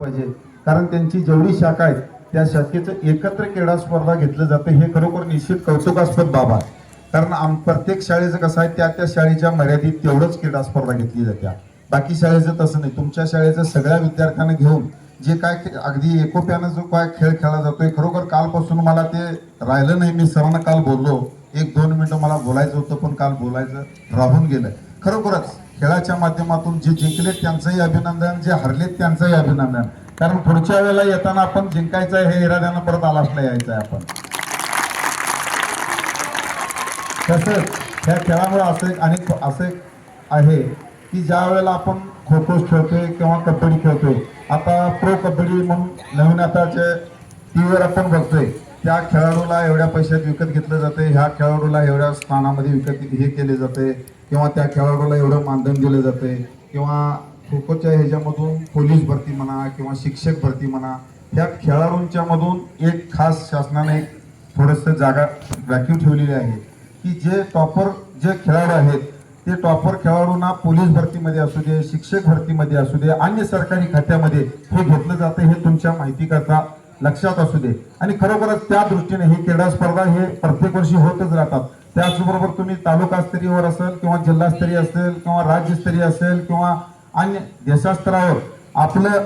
पाहिजे, कारण त्यांची जेवढी शाखा आहे त्या शाखेचं एकत्र क्रीडा स्पर्धा घेतलं जातं हे खरोखर निश्चित कौतुकास्पद बाब आहे. कारण प्रत्येक शाळेचं कसं आहे त्या त्या शाळेच्या मर्यादित तेवढंच क्रीडा स्पर्धा घेतली जाते. बाकी शाळेचं तसं नाही. तुमच्या शाळेचं सगळ्या विद्यार्थ्यांना घेऊन जे काय अगदी एकोप्यानं जो काय खेळ खेळला जातोय, खरोखर कालपासून मला ते राहिलं नाही. मी सरांना काल बोललो, 1-2 मिनिटं मला बोलायचं होतं पण काल बोलायचं राहून गेलं. खरोखरच खेळाच्या माध्यमातून जे जिंकलेत त्यांचंही अभिनंदन, जे हरलेत त्यांचंही अभिनंदन. कारण पुढच्या वेळेला येताना आपण जिंकायचं आहे हे इराद्यानं परत आलासला यायचं आहे आपण. तसंच ह्या खेळामुळे असं आहे की ज्या वेळेला आपण खो खो खेळतोय किंवा कबड्डी खेळतोय, आता प्रो कबड्डी म्हणून नवीन आताचे टीव्हीवर आपण बघतोय, त्या खेळाडूला एवढ्या पैशात विकत घेतलं जाते, ह्या खेळाडूला एवढ्या स्थानामध्ये विकत हे केले जाते, किंवा त्या खेळाडूला एवढं मानधन दिलं जाते, किंवा खो खोच्या ह्याच्यामधून पोलीस भरती म्हणा किंवा शिक्षक भरती म्हणा, ह्या खेळाडूंच्या मधून एक खास शासनाने एक थोडंसं जागा राखीव ठेवलेली आहे की जे टॉपर जे खेळाडू आहेत ते टॉपर खेळाडूंना पोलीस भरतीमध्ये असू दे, शिक्षक भरतीमध्ये असू दे, अन्य सरकारी खात्यामध्ये हे घेतलं जातं, हे तुमच्या माहितीकरता लक्षात असू दे. आणि खरोखरच त्या दृष्टीने ही क्रीडा स्पर्धा हे प्रत्येक वर्षी होतच राहतात. त्याचबरोबर तुम्ही तालुका स्तरीयवर असेल किंवा जिल्हास्तरीय असेल किंवा राज्यस्तरीय असेल किंवा अन्य देशस्तरावर आपलं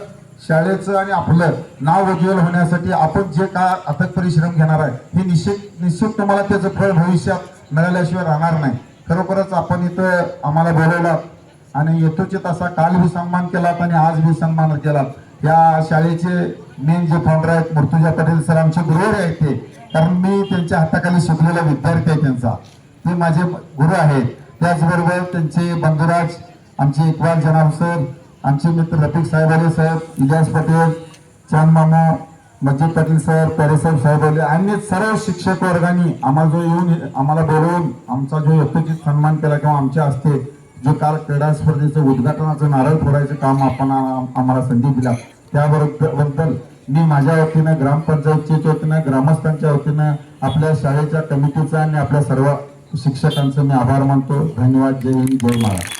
शाळेचं आणि आपलं नाव उज्ज्वल होण्यासाठी आपण जे काय अथक परिश्रम घेणार आहे हे निश्चित तुम्हाला त्याचं फळ भविष्यात मिळाल्याशिवाय राहणार नाही. खरोखरच आपण इथं आम्हाला बोलवलात आणि येतोच तसा काल भी सन्मान केलात आणि आज भी सन्मान केलात. या शाळेचे मेन जे फाउंडर आहेत मुर्तुजा पटेल सर आमचे गुरुवर आहेत ते, कारण मी त्यांच्या हाताखाली शिकलेला विद्यार्थी आहे त्यांचा, ते माझे गुरु आहेत. त्याचबरोबर त्यांचे बंधुराज आमचे इक्बाल जनाब सर, आमचे मित्र रफिक साहेब अली साहेब, इलियास पटेल, चांद मामा, मजीद पाटील सर, पेरेसाहेब साहेब अली, अन्य सर्व शिक्षक वर्गांनी आम्हाला जो येऊन आम्हाला बोलवून आमचा जो यथोचित सन्मान केला किंवा आमच्या हस्ते जो काल क्रीडा स्पर्धेचं उद्घाटनाचं नारळ फोडायचं काम आपण आम्हाला संधी दिला त्याबद्दल मी माझ्या वतीनं, ग्रामपंचायतच्या वतीनं, ग्रामस्थांच्या वतीनं, आपल्या शाळेच्या कमिटीचा आणि आपल्या सर्व शिक्षकांचं मी आभार मानतो. धन्यवाद. जय हिंद, जय महाराष्ट्र.